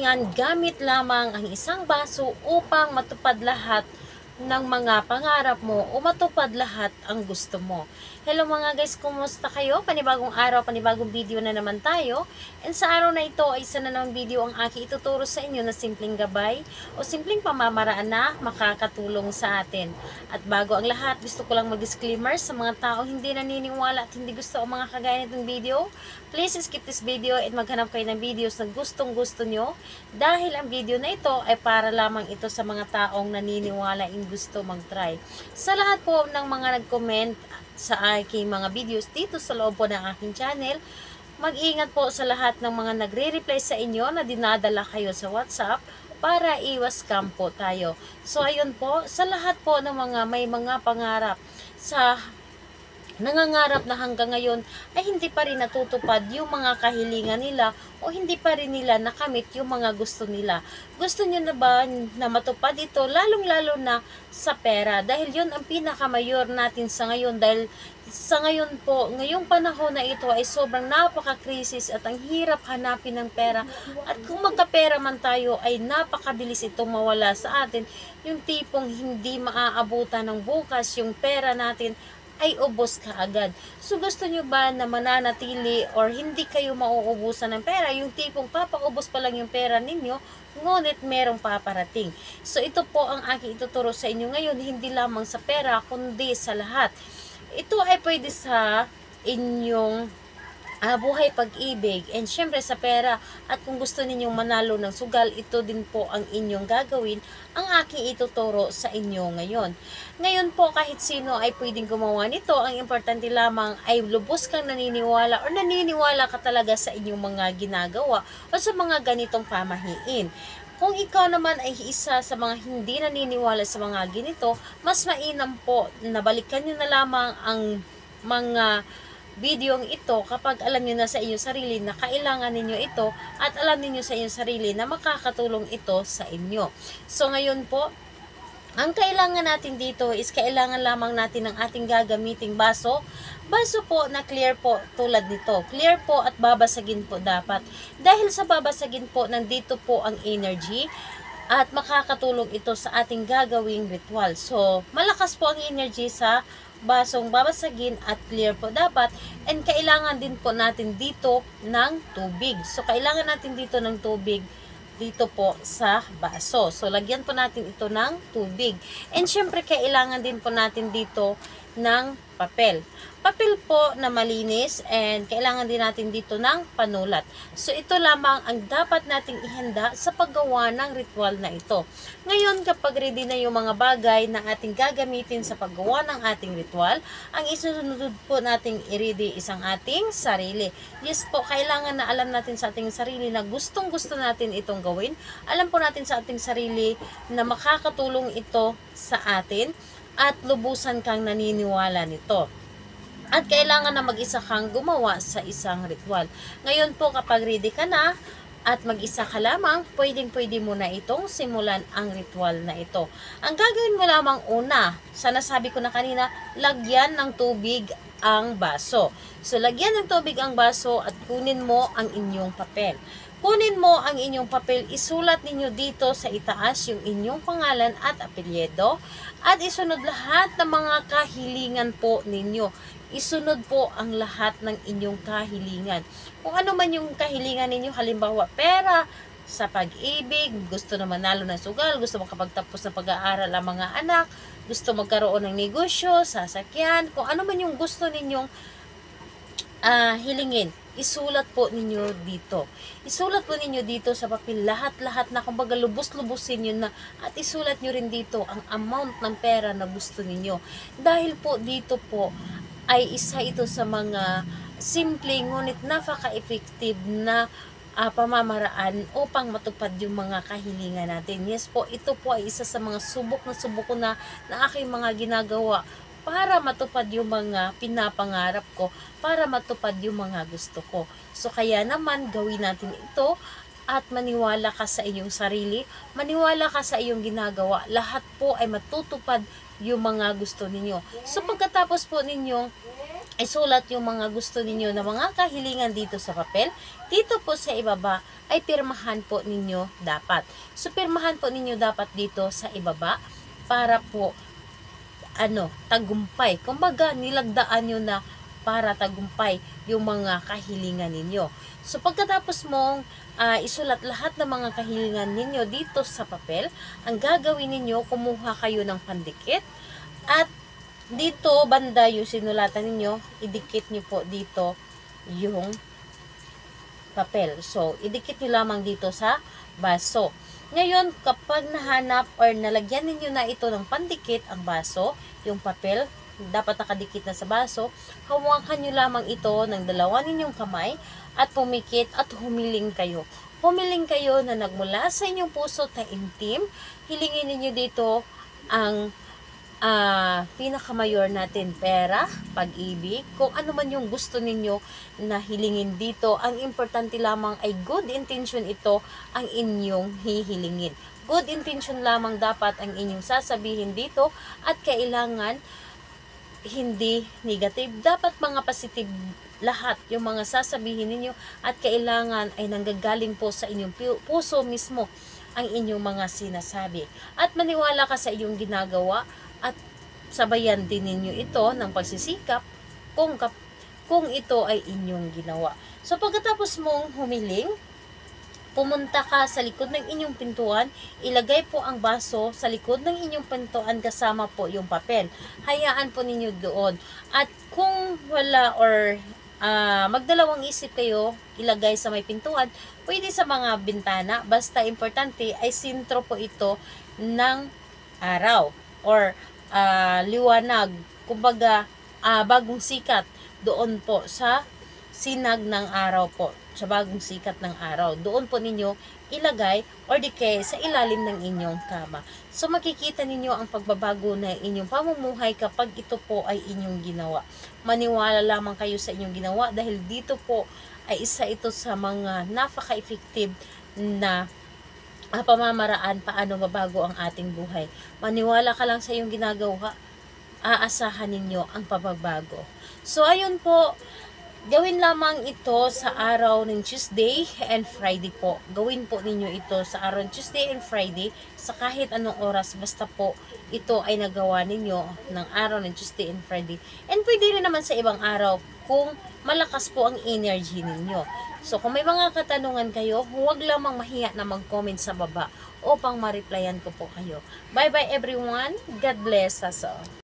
kahilingan gamit lamang ang isang baso upang matupad lahat ng mga pangarap mo o matupad lahat ang gusto mo. Hello mga guys, kumusta kayo? Panibagong araw, panibagong video na naman tayo. And sa araw na ito ay isa na namang video ang aking ituturo sa inyo na simpleng gabay o simpleng pamamaraan na makakatulong sa atin. At bago ang lahat, gusto ko lang mag-disclaimer sa mga tao hindi naniniwala at hindi gusto ang mga kagaya nitong video. Please skip this video at maghanap kayo ng videos na gustong gusto nyo dahil ang video na ito ay para lamang ito sa mga taong naniniwala in gusto mag-try. Sa lahat po ng mga nag-comment sa aking mga videos dito sa loob po ng aking channel, mag-ingat po sa lahat ng mga nagre-reply sa inyo na dinadala kayo sa WhatsApp para iwas scam po tayo. So ayun po, sa lahat po ng mga may mga pangarap sa nangangarap na hanggang ngayon ay hindi pa rin natutupad yung mga kahilingan nila o hindi pa rin nila nakamit yung mga gusto nila. Gusto nyo na ba na matupad ito? Lalong-lalo na sa pera. Dahil yun ang pinakamayor natin sa ngayon. Dahil sa ngayon po, ngayong panahon na ito ay sobrang napaka-krisis at ang hirap hanapin ng pera. At kung magkapera man tayo ay napakabilis itong mawala sa atin. Yung tipong hindi maaabutan ng bukas yung pera natin ay ubos ka agad. So gusto nyo ba na mananatili or hindi kayo mauubusan ng pera? Yung tipong papaubos pa lang yung pera ninyo, ngunit merong paparating. So ito po ang aking ituturo sa inyo ngayon, hindi lamang sa pera, kundi sa lahat. Ito ay pwede sa inyong buhay pag-ibig and syempre sa pera. At kung gusto ninyong manalo ng sugal, ito din po ang inyong gagawin, ang aking ituturo sa inyo ngayon. Ngayon po kahit sino ay pwedeng gumawa nito. Ang importante lamang ay lubos kang naniniwala o naniniwala ka talaga sa inyong mga ginagawa o sa mga ganitong pamahiin. Kung ikaw naman ay isa sa mga hindi naniniwala sa mga ganito, mas mainam po na balikan nyo na lamang ang mga videong ito kapag alam niyo na sa inyong sarili na kailangan ninyo ito at alam niyo sa inyong sarili na makakatulong ito sa inyo. So ngayon po, ang kailangan natin dito is kailangan lamang natin ng ating gagamiting baso. Baso po na clear po tulad nito. Clear po at babasagin po dapat. Dahil sa babasagin po, nandito po ang energy at makakatulong ito sa ating gagawing ritual. So, malakas po ang energy sa basong babasagin at clear po dapat. And kailangan din po natin dito ng tubig. So, kailangan natin dito ng tubig dito po sa baso. So, lagyan po natin ito ng tubig. And syempre, kailangan din po natin dito ng papel. Papel po na malinis and kailangan din natin dito ng panulat. So, ito lamang ang dapat nating ihanda sa paggawa ng ritual na ito. Ngayon, kapag ready na yung mga bagay na ating gagamitin sa paggawa ng ating ritual, ang isusunod po nating i-ready isang ating sarili. Yes po, kailangan na alam natin sa ating sarili na gustong-gusto natin itong gawin. Alam po natin sa ating sarili na makakatulong ito sa atin at lubusan kang naniniwala nito. At kailangan na mag-isa kang gumawa sa isang ritual. Ngayon po kapag ready ka na at mag-isa ka lamang, pwedeng-pwede mo na itong simulan ang ritual na ito. Ang gagawin mo lamang una, sana sabi ko na kanina, lagyan ng tubig ang baso. So lagyan ng tubig ang baso at kunin mo ang inyong papel. Kunin mo ang inyong papel, isulat ninyo dito sa itaas yung inyong pangalan at apelyido at isunod lahat ng mga kahilingan po ninyo. Isunod po ang lahat ng inyong kahilingan. Kung ano man yung kahilingan ninyo, halimbawa pera, sa pag-ibig, gusto na manalo ng sugal, gusto makapagtapos ng pag-aaral ang mga anak, gusto magkaroon ng negosyo, sasakyan, kung ano man yung gusto ninyong hilingin, isulat po ninyo dito. Isulat po ninyo dito sa papel lahat-lahat na kumbaga lubos-lubusin yun na at isulat nyo rin dito ang amount ng pera na gusto ninyo. Dahil po dito po ay isa ito sa mga simple ngunit napaka-effective na pamamaraan upang matupad yung mga kahilingan natin. Yes po, ito po ay isa sa mga subok ko na aking mga ginagawa para matupad yung mga pinapangarap ko, para matupad yung mga gusto ko. So kaya naman gawin natin ito at maniwala ka sa iyong sarili, maniwala ka sa iyong ginagawa. Lahat po ay matutupad yung mga gusto ninyo. So pagkatapos po ninyong isulat yung mga gusto ninyo na mga kahilingan dito sa papel. Dito po sa ibaba ay pirmahan po ninyo dapat. So, pirmahan po ninyo dapat dito sa ibaba para po tagumpay. Kumbaga, nilagdaan nyo na para tagumpay yung mga kahilingan ninyo. So, pagkatapos mong isulat lahat ng mga kahilingan ninyo dito sa papel, ang gagawin ninyo, kumuha kayo ng pandikit at dito, banda yung sinulatan ninyo, idikit nyo po dito yung papel. So, idikit nyo lamang dito sa baso. Ngayon, kapag nahanap or nalagyan ninyo na ito ng pandikit, ang baso, yung papel, dapat nakadikit na sa baso, hawakan nyo lamang ito ng dalawa ninyong kamay at pumikit at humiling kayo. Humiling kayo na nagmula sa inyong puso taimtim. Hilingin ninyo dito ang pinakamayor natin, pera, pag-ibig, kung ano man yung gusto ninyo na hilingin dito. Ang importante lamang ay good intention, ito ang inyong hihilingin. Good intention lamang dapat ang inyong sasabihin dito at kailangan hindi negative. Dapat mga positive lahat yung mga sasabihin ninyo at kailangan ay nanggagaling po sa inyong puso mismo ang inyong mga sinasabi. At maniwala ka sa iyong ginagawa at sabayan din ninyo ito ng pagsisikap kung ito ay inyong ginawa. So, pagkatapos mong humiling, pumunta ka sa likod ng inyong pintuan, ilagay po ang baso sa likod ng inyong pintuan kasama po yung papel. Hayaan po ninyo doon. At kung wala or magdalawang isip kayo, ilagay sa may pintuan, pwede sa mga bintana, basta importante ay sentro po ito ng araw or liwanag, kumbaga bagong sikat doon po sa sinag ng araw po, sa bagong sikat ng araw. Doon po ninyo ilagay or di kaya sa ilalim ng inyong kama. So, makikita ninyo ang pagbabago na inyong pamumuhay kapag ito po ay inyong ginawa. Maniwala lamang kayo sa inyong ginawa dahil dito po ay isa ito sa mga napaka-effective na pamamaraan paano mabago ang ating buhay. Maniwala ka lang sa iyong ginagawa, aasahan ninyo ang pagbabago. So, ayun po, gawin lamang ito sa araw ng Tuesday and Friday po. Gawin po ninyo ito sa araw ng Tuesday and Friday sa kahit anong oras. Basta po ito ay nagawa ninyo ng araw ng Tuesday and Friday. And pwede rin naman sa ibang araw kung malakas po ang energy ninyo. So, kung may mga katanungan kayo, huwag lamang mahiya na mag-comment sa baba upang ma-replyan ko po kayo. Bye-bye everyone. God bless us all.